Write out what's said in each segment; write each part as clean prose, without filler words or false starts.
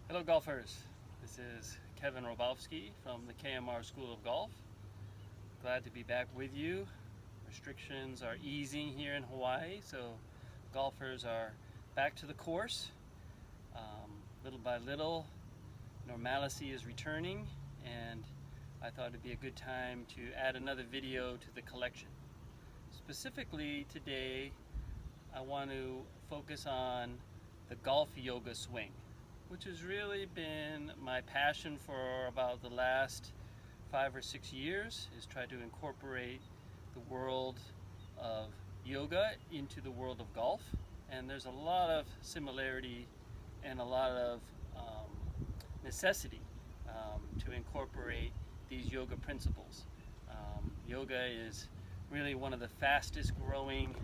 Hello golfers, this is Kevin Robowski from the KMR School of Golf. Glad to be back with you. Restrictions are easing here in Hawaii, so golfers are back to the course. Little by little, normalcy is returning, and I thought it'd be a good time to add another video to the collection. Specifically today, I want to focus on the golf yoga swing, which has really been my passion for about the last 5 or 6 years, is try to incorporate the world of yoga into the world of golf. And there's a lot of similarity and a lot of necessity to incorporate these yoga principles. Yoga is really one of the fastest growing,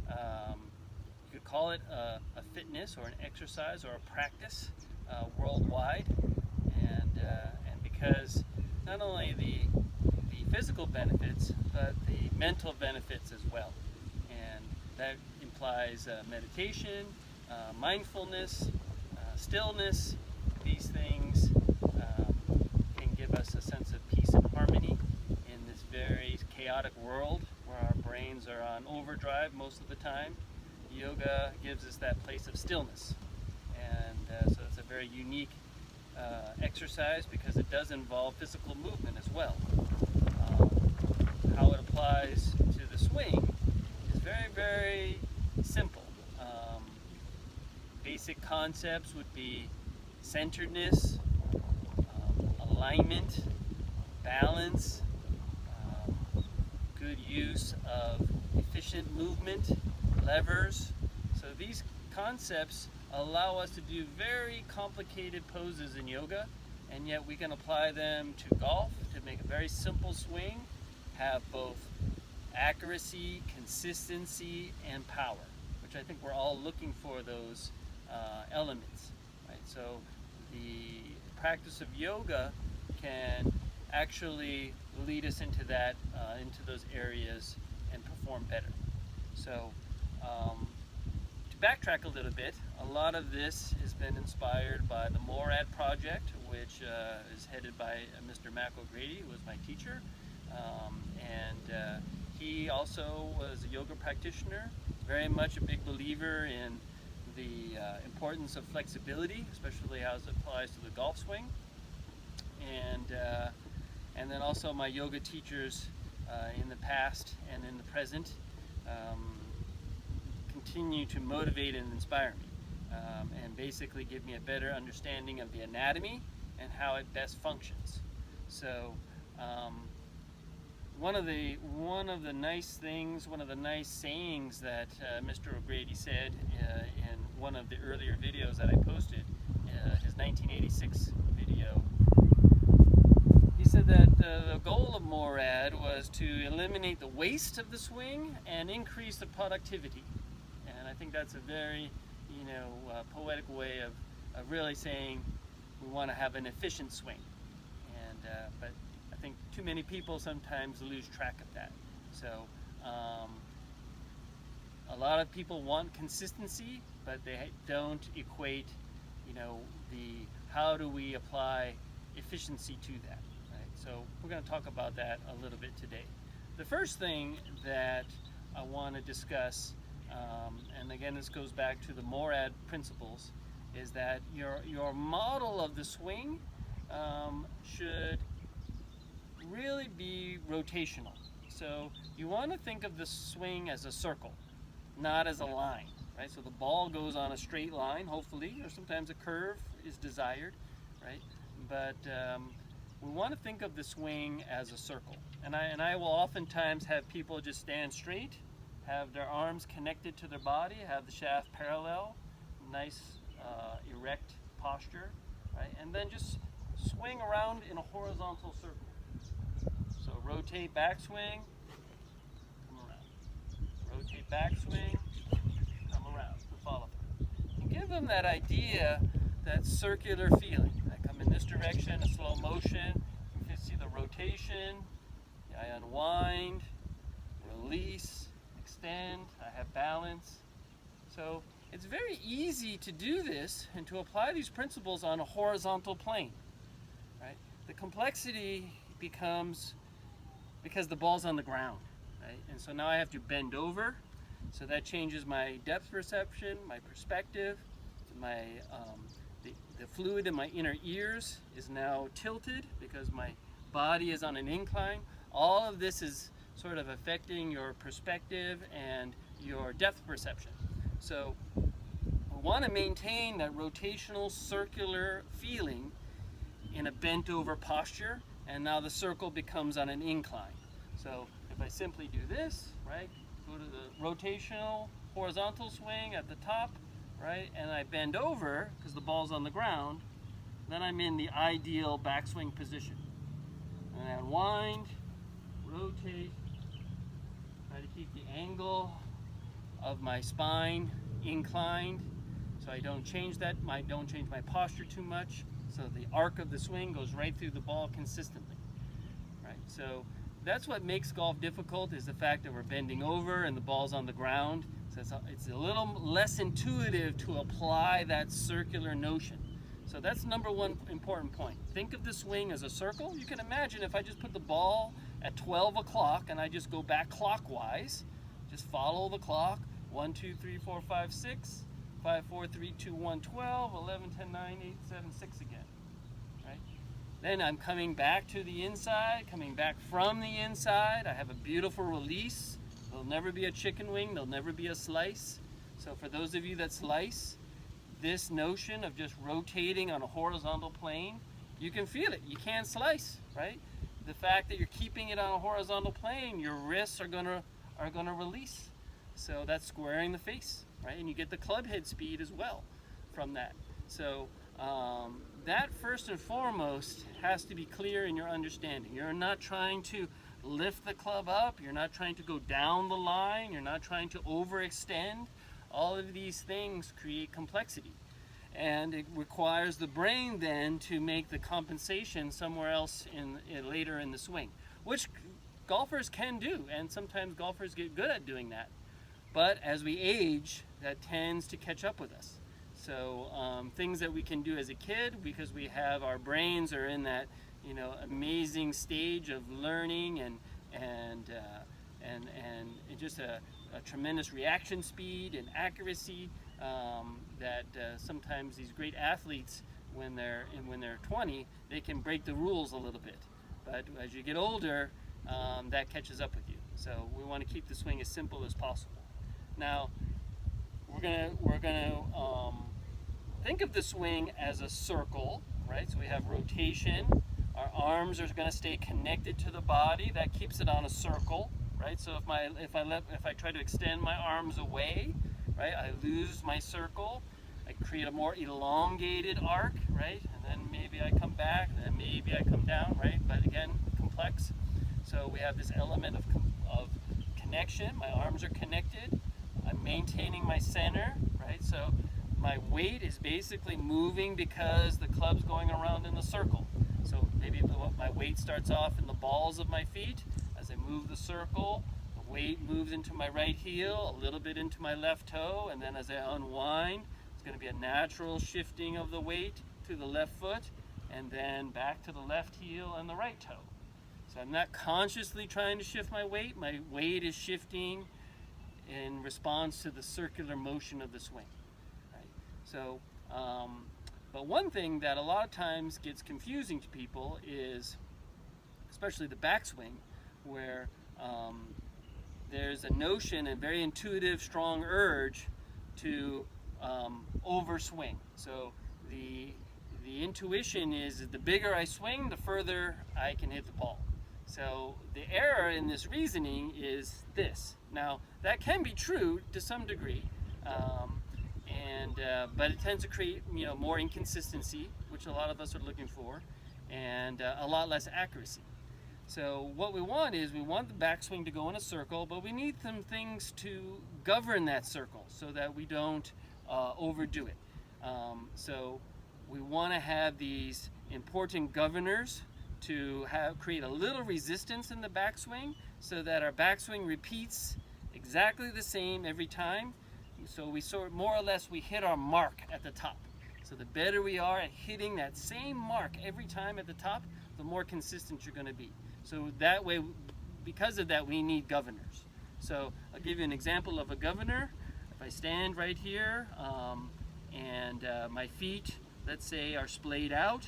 you could call it a fitness or an exercise or a practice worldwide, and because not only the physical benefits but the mental benefits as well, and that implies meditation, mindfulness, stillness. These things can give us a sense of peace and harmony in this very chaotic world where our brains are on overdrive most of the time. Yoga gives us that place of stillness, and so it's a very unique exercise because it does involve physical movement as well. How it applies to the swing is very, very simple. Basic concepts would be centeredness, alignment, balance, good use of efficient movement, levers. So these concepts allow us to do very complicated poses in yoga, and yet we can apply them to golf to make a very simple swing, have both accuracy, consistency, and power, which I think we're all looking for those elements, right? So the practice of yoga can actually lead us into that, into those areas and perform better. So to backtrack a little bit, a lot of this has been inspired by the MORAD project, which is headed by Mr. Mac O'Grady, who was my teacher, and he also was a yoga practitioner, very much a big believer in the importance of flexibility, especially as it applies to the golf swing. And then also my yoga teachers in the past and in the present continue to motivate and inspire me, and basically give me a better understanding of the anatomy and how it best functions. So one of the nice things, one of the nice sayings that Mr. O'Grady said in one of the earlier videos that I posted, his 1986 video, he said that the goal of MORAD was to eliminate the waste of the swing and increase the productivity. And I think that's a very, poetic way of really saying we want to have an efficient swing. And but I think too many people sometimes lose track of that. So a lot of people want consistency, but they don't equate, the how do we apply efficiency to that, right? So we're going to talk about that a little bit today. The first thing that I want to discuss, and again this goes back to the MORAD principles, is that your model of the swing should really be rotational. So you want to think of the swing as a circle, not as a line, right? So the ball goes on a straight line, hopefully, or sometimes a curve is desired, right? But we want to think of the swing as a circle. And I will oftentimes have people just stand straight, have their arms connected to their body, have the shaft parallel, nice erect posture, right? And then just swing around in a horizontal circle. So rotate backswing, come around. Rotate backswing, come around, the follow through. And give them that idea, that circular feeling. I come in this direction, a slow motion. You can see the rotation. I unwind, release, extend. I have balance. So it's very easy to do this and to apply these principles on a horizontal plane, right? The complexity becomes because the ball's on the ground, right? And so now I have to bend over, so that changes my depth perception, my perspective, my the fluid in my inner ears is now tilted because my body is on an incline. All of this is sort of affecting your perspective and your depth perception. So we want to maintain that rotational circular feeling in a bent over posture, and now the circle becomes on an incline. So if I simply do this, right, go to the rotational horizontal swing at the top, right, and I bend over because the ball's on the ground, then I'm in the ideal backswing position. And I unwind, rotate, try to keep the angle of my spine inclined so I don't change that, don't change my posture too much, so the arc of the swing goes right through the ball consistently, right? So that's what makes golf difficult, is the fact that we're bending over and the ball's on the ground. So it's a little less intuitive to apply that circular notion. So that's number one important point. Think of the swing as a circle. You can imagine if I just put the ball at 12 o'clock and I just go back clockwise, just follow the clock, 1, 2, 3, 4, 5, 6, 5, 4, 3, 2, 1, 12, 11, 10, 9, 8, 7, 6 again, right? Then I'm coming back to the inside, coming back from the inside. I have a beautiful release. There'll never be a chicken wing, there'll never be a slice. So for those of you that slice, this notion of just rotating on a horizontal plane, you can feel it. You can't slice, right? The fact that you're keeping it on a horizontal plane, your wrists are gonna release. So that's squaring the face, right? And you get the club head speed as well from that. So that first and foremost has to be clear in your understanding. You're not trying to lift the club up, you're not trying to go down the line, you're not trying to overextend. All of these things create complexity, and it requires the brain then to make the compensation somewhere else later in the swing, which golfers can do, and sometimes golfers get good at doing that. But as we age, that tends to catch up with us. So things that we can do as a kid, because we have our brains are in that amazing stage of learning and just a tremendous reaction speed and accuracy that sometimes these great athletes, when they're 20, they can break the rules a little bit. But as you get older, that catches up with you. So we want to keep the swing as simple as possible. Now we're gonna think of the swing as a circle, right? So we have rotation. Our arms are going to stay connected to the body. That keeps it on a circle, right? So if I try to extend my arms away, right, I lose my circle. I create a more elongated arc, right? And then maybe I come back, and then maybe I come down, right? But again, complex. So we have this element of connection. My arms are connected. I'm maintaining my center, right? So my weight is basically moving because the club's going around in the circle. So maybe my weight starts off in the balls of my feet. As I move the circle, the weight moves into my right heel, a little bit into my left toe, and then as I unwind, it's going to be a natural shifting of the weight to the left foot, and then back to the left heel and the right toe. So I'm not consciously trying to shift my weight is shifting in response to the circular motion of the swing. Right? So, but one thing that a lot of times gets confusing to people is, especially the backswing, where there's a notion, a very intuitive, strong urge to overswing. So the intuition is the bigger I swing, the further I can hit the ball. So the error in this reasoning is this. Now that can be true to some degree, but it tends to create more inconsistency, which a lot of us are looking for, and a lot less accuracy. So what we want is we want the backswing to go in a circle, but we need some things to govern that circle so that we don't overdo it. So we want to have these important governors to create a little resistance in the backswing so that our backswing repeats exactly the same every time. we sort more or less we hit our mark at the top. So the better we are at hitting that same mark every time at the top, the more consistent you're going to be. So that way, because of that, we need governors. So I'll give you an example of a governor. If I stand right here and my feet, let's say, are splayed out,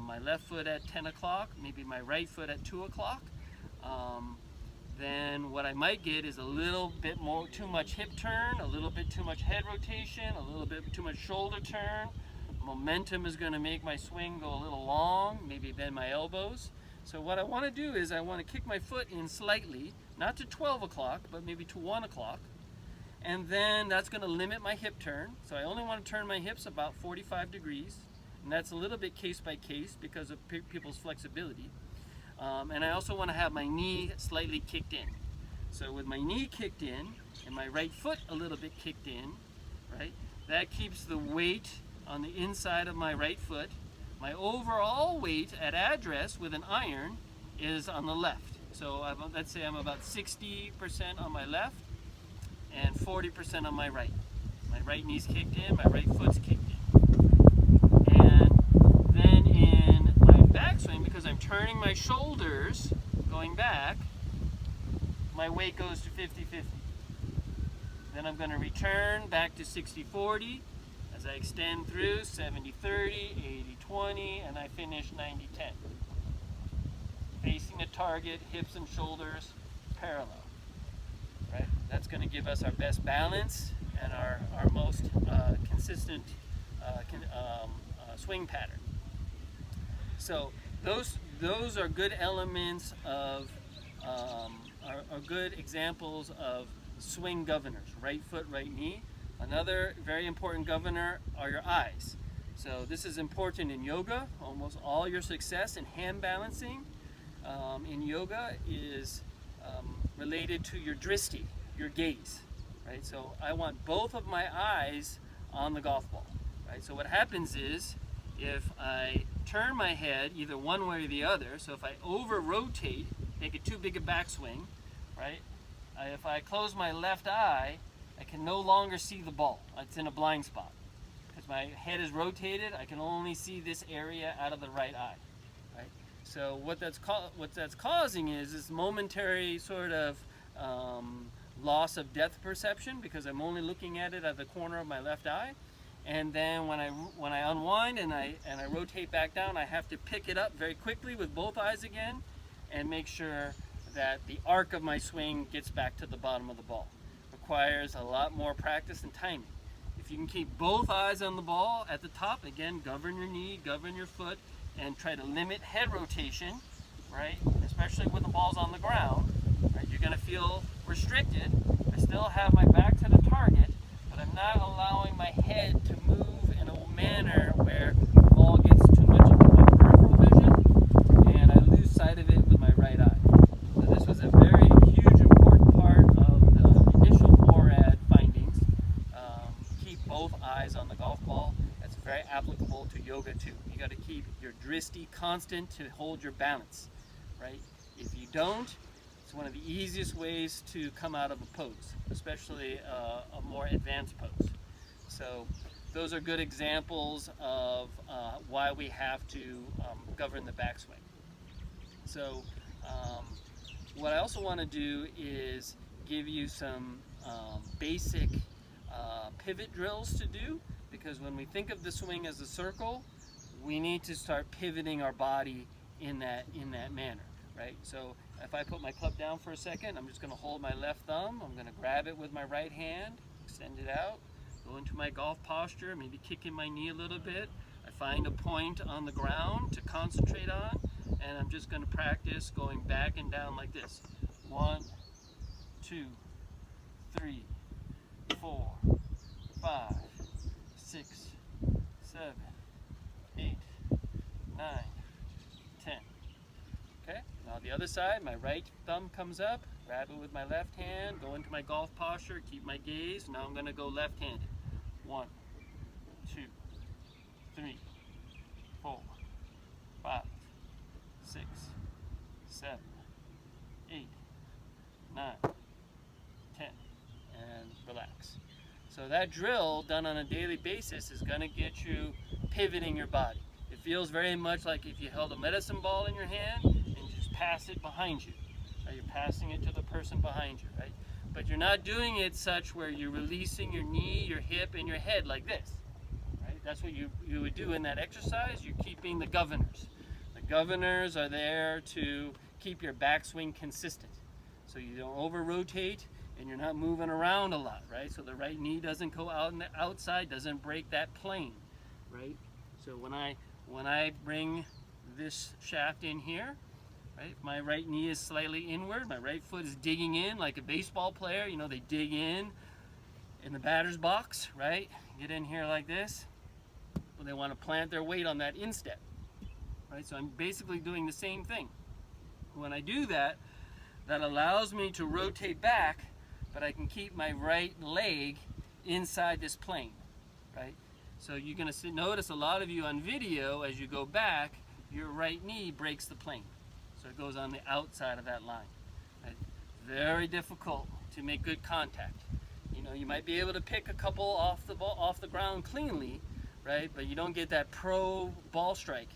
my left foot at 10 o'clock, maybe my right foot at 2 o'clock, then what I might get is a little bit more too much hip turn, a little bit too much head rotation, a little bit too much shoulder turn. Momentum is going to make my swing go a little long, maybe bend my elbows. So what I want to do is I want to kick my foot in slightly, not to 12 o'clock, but maybe to 1 o'clock. And then that's going to limit my hip turn. So I only want to turn my hips about 45 degrees. And that's a little bit case by case because of people's flexibility. And I also want to have my knee slightly kicked in. So with my knee kicked in and my right foot a little bit kicked in, right, that keeps the weight on the inside of my right foot. My overall weight at address with an iron is on the left. So let's say I'm about 60% on my left and 40% on my right. My right knee's kicked in, my right foot's kicked in. And then in my backswing, because I'm turning my shoulders going back, my weight goes to 50-50. Then I'm going to return back to 60-40 as I extend through 70-30, 80-20, and I finish 90-10. Facing the target, hips and shoulders parallel. Right? That's going to give us our best balance and our most consistent swing pattern. So those are good elements of, are good examples of swing governors. Right foot, right knee. Another very important governor are your eyes. So this is important in yoga. Almost all your success in hand balancing in yoga is related to your dristi, your gaze, right? So I want both of my eyes on the golf ball, right? So what happens is if I turn my head either one way or the other, so if I over rotate, make it too big a backswing, right? If I close my left eye, I can no longer see the ball. It's in a blind spot. Because my head is rotated, I can only see this area out of the right eye, right? So what that's causing is this momentary sort of loss of depth perception because I'm only looking at it at the corner of my left eye. And then when I unwind and I rotate back down, I have to pick it up very quickly with both eyes again and make sure that the arc of my swing gets back to the bottom of the ball. Requires a lot more practice and timing. If you can keep both eyes on the ball at the top, again, govern your knee, govern your foot, and try to limit head rotation, right? Especially when the ball's on the ground, right? You're gonna feel restricted. I still have my back to the target, but I'm not allowing my head to move in a manner where the ball gets too much into my peripheral vision and I lose sight of it with my right eye. So this was a very huge important part of the initial MORAD findings. Keep both eyes on the golf ball. That's very applicable to yoga too. You got to keep your dristi constant to hold your balance, right? If you don't, it's one of the easiest ways to come out of a pose, especially a more advanced pose. So those are good examples of why we have to govern the backswing. So what I also want to do is give you some basic pivot drills to do, because when we think of the swing as a circle, we need to start pivoting our body in that manner, right? So if I put my club down for a second, I'm just going to hold my left thumb, I'm going to grab it with my right hand, extend it out, go into my golf posture, maybe kicking my knee a little bit. I find a point on the ground to concentrate on, and I'm just going to practice going back and down like this. 1, 2, 3, 4, 5, 6, 7, 8, 9, 10. Okay, now the other side, my right thumb comes up, grab it with my left hand, go into my golf posture, keep my gaze. Now I'm going to go left-handed. 1, 2, 3, 4, 5, 6, 7, 8, 9, 10, and relax. that drill done on a daily basis is going to get you pivoting your body. It feels very much like if you held a medicine ball in your hand and you just pass it behind you. Right? You're passing it to the person behind you, right? But you're not doing it such where you're releasing your knee, your hip, and your head like this. Right? That's what you would do in that exercise. You're keeping the governors. The governors are there to keep your backswing consistent. So you don't over-rotate and you're not moving around a lot, right? So the right knee doesn't go out on the outside, doesn't break that plane, right? So when I bring this shaft in here, right, my right knee is slightly inward, my right foot is digging in like a baseball player, you know, they dig in the batter's box, right? Get in here like this. Well, they want to plant their weight on that instep, right? So I'm basically doing the same thing. When I do that, that allows me to rotate back, but I can keep my right leg inside this plane, right? So you're going to notice a lot of you on video, as you go back, your right knee breaks the plane. So it goes on the outside of that line. Right? Very difficult to make good contact. You know, you might be able to pick a couple off the ground cleanly, right? But you don't get that pro ball strike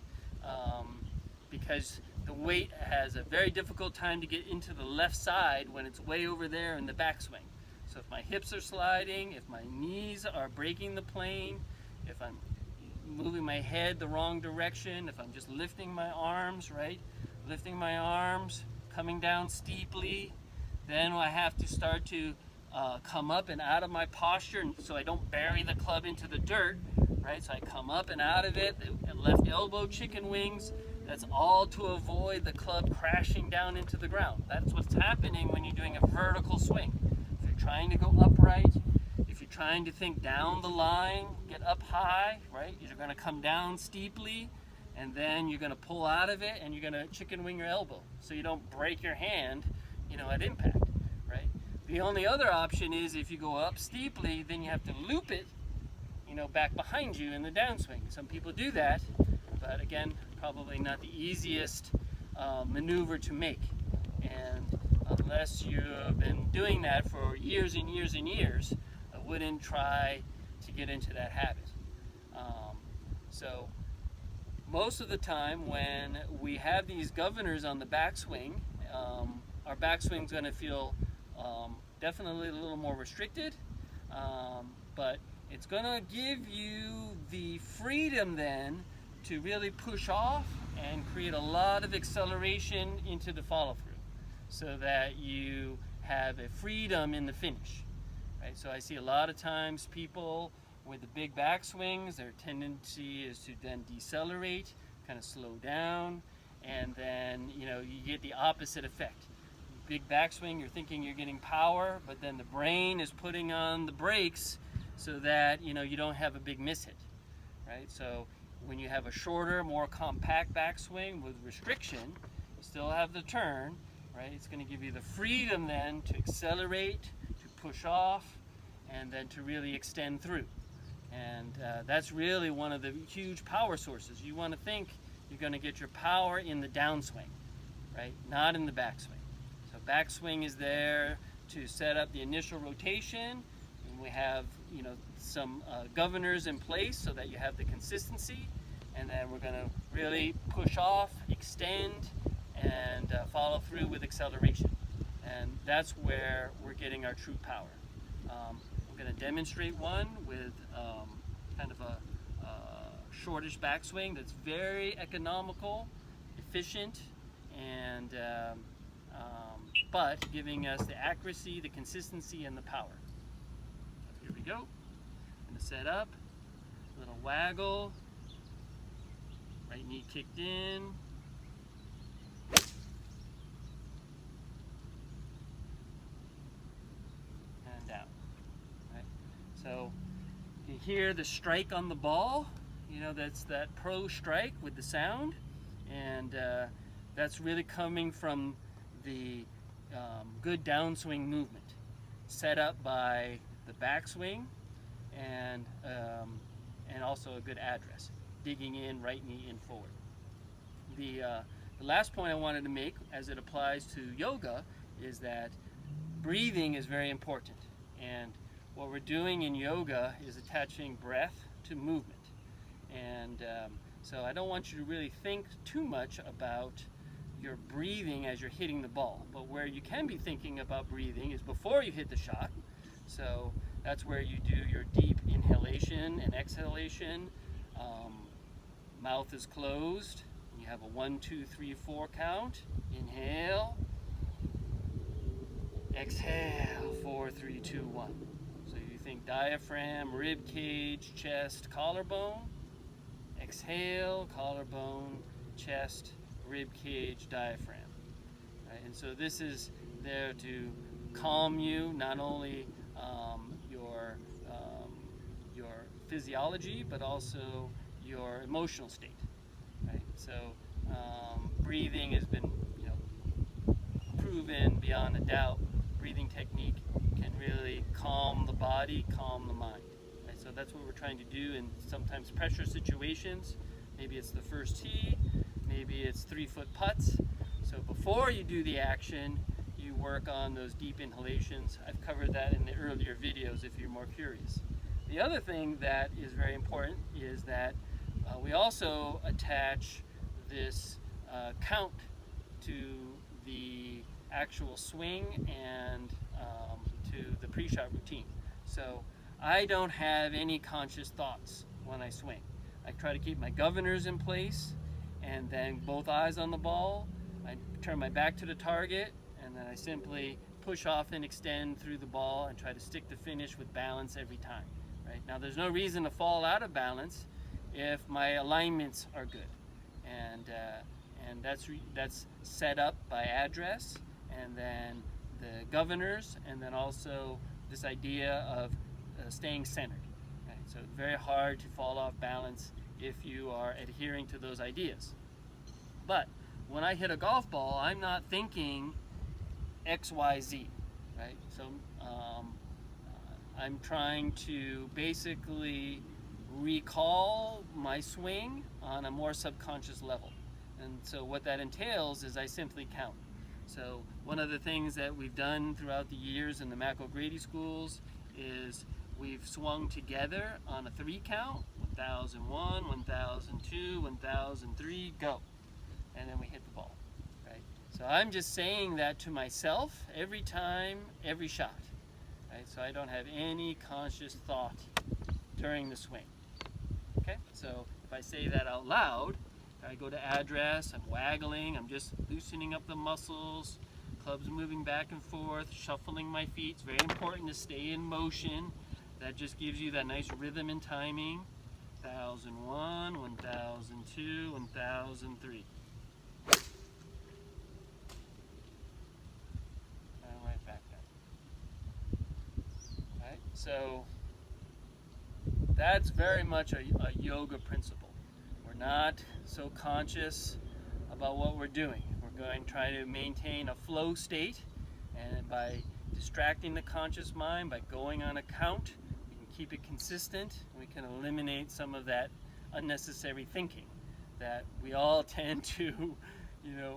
because the weight has a very difficult time to get into the left side when it's way over there in the backswing. So if my hips are sliding, if my knees are breaking the plane, if I'm moving my head the wrong direction, if I'm just lifting my arms, right? Lifting my arms, coming down steeply, then I have to start to come up and out of my posture so I don't bury the club into the dirt, right? So I come up and out of it, left elbow chicken wings. That's all to avoid the club crashing down into the ground. That's what's happening when you're doing a vertical swing. If you're trying to go upright, if you're trying to think down the line, get up high, right? You're going to come down steeply, and then you're going to pull out of it, and you're going to chicken wing your elbow so you don't break your hand, you know, at impact, right? The only other option is if you go up steeply, then you have to loop it, you know, back behind you in the downswing. Some people do that, but again, probably not the easiest maneuver to make. And unless you've been doing that for years and years and years, I wouldn't try to get into that habit. So most of the time when we have these governors on the backswing, our backswing's going to feel definitely a little more restricted, but it's going to give you the freedom then to really push off and create a lot of acceleration into the follow-through so that you have a freedom in the finish. Right? So I see a lot of times people with the big backswings, their tendency is to then decelerate, kind of slow down, and then you get the opposite effect. Big backswing, you're thinking you're getting power, but then the brain is putting on the brakes so that you don't have a big miss hit. Right? So when you have a shorter, more compact backswing with restriction, you still have the turn, right? It's going to give you the freedom then to accelerate, to push off, and then to really extend through. And that's really one of the huge power sources. You want to think you're going to get your power in the downswing, right? Not in the backswing. So backswing is there to set up the initial rotation, and we have some governors in place so that you have the consistency, and then we're going to really push off, extend, and follow through with acceleration. And that's where we're getting our true power. We're going to demonstrate one with kind of a shortish backswing that's very economical, efficient, and but giving us the accuracy, the consistency, and the power. So here we go. I'm going to set up, a little waggle, right knee kicked in, and down. Right. So you hear the strike on the ball, that's that pro strike with the sound, and that's really coming from the good downswing movement set up by the backswing and also a good address, digging in, right knee in forward. The last point I wanted to make as it applies to yoga is that breathing is very important, and what we're doing in yoga is attaching breath to movement. And so I don't want you to really think too much about your breathing as you're hitting the ball. But where you can be thinking about breathing is before you hit the shot. So that's where you do your deep inhalation and exhalation. Mouth is closed. You have a 1, 2, 3, 4 count. Inhale. Exhale. 4, 3, 2, 1. So you think diaphragm, rib cage, chest, collarbone. Exhale, collarbone, chest, rib cage, diaphragm. Right? And so this is there to calm you, not only your physiology, but also your emotional state. Right? So breathing has been, proven beyond a doubt. Breathing technique can really calm the body, calm the mind. Right? So that's what we're trying to do in sometimes pressure situations. Maybe it's the first tee, maybe it's 3-foot putts. So before you do the action, you work on those deep inhalations. I've covered that in the earlier videos if you're more curious. The other thing that is very important is that we also attach this count to the actual swing and to the pre-shot routine. So I don't have any conscious thoughts when I swing. I try to keep my governors in place, and then both eyes on the ball. I turn my back to the target, and then I simply push off and extend through the ball and try to stick the finish with balance every time. Right? Now there's no reason to fall out of balance if my alignments are good, and that's set up by address, and then the governors, and then also this idea of staying centered. Right? So it's very hard to fall off balance if you are adhering to those ideas. But when I hit a golf ball, I'm not thinking X, Y, Z. Right? So I'm trying to basically recall my swing on a more subconscious level. And so what that entails is I simply count. So one of the things that we've done throughout the years in the Mac O'Grady schools is we've swung together on a 3 count, 1001, 1002, 1003, go. And then we hit the ball, right? So I'm just saying that to myself every time, every shot, right? So I don't have any conscious thought during the swing, okay? So if I say that out loud, I go to address, I'm waggling, I'm just loosening up the muscles, clubs moving back and forth, shuffling my feet. It's very important to stay in motion. That just gives you that nice rhythm and timing. 1001, 1002, 1003. And right back down. Right? So that's very much a yoga principle. We're not so conscious about what we're doing. We're going to try to maintain a flow state, and by distracting the conscious mind, by going on a count, we can keep it consistent. We can eliminate some of that unnecessary thinking that we all tend to,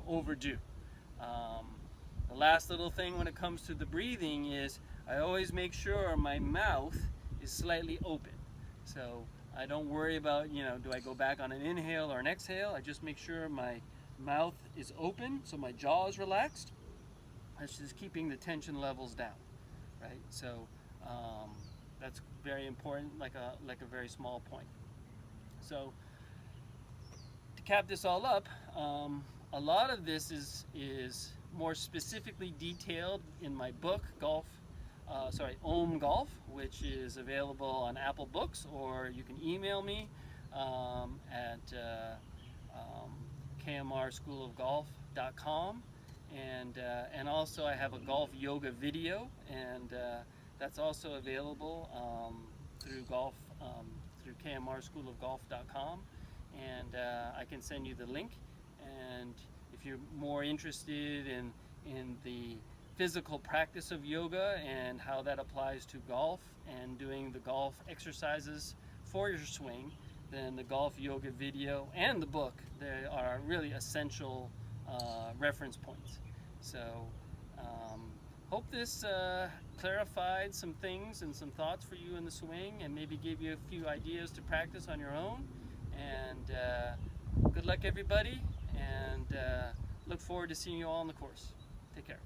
overdo. The last little thing when it comes to the breathing is I always make sure my mouth is slightly open. So I don't worry about, do I go back on an inhale or an exhale? I just make sure my mouth is open, so my jaw is relaxed. That's just keeping the tension levels down, right? So that's very important, like a very small point. So to cap this all up, a lot of this is more specifically detailed in my book, Om Golf, which is available on Apple Books, or you can email me at kmrschoolgolf.com, and also I have a golf yoga video, and that's also available through kmrschoolgolf.com, and I can send you the link. And if you're more interested in the physical practice of yoga and how that applies to golf and doing the golf exercises for your swing, then the golf yoga video and the book, they are really essential reference points. So Hope this clarified some things and some thoughts for you in the swing, and maybe gave you a few ideas to practice on your own. And good luck, everybody, and look forward to seeing you all on the course. Take care.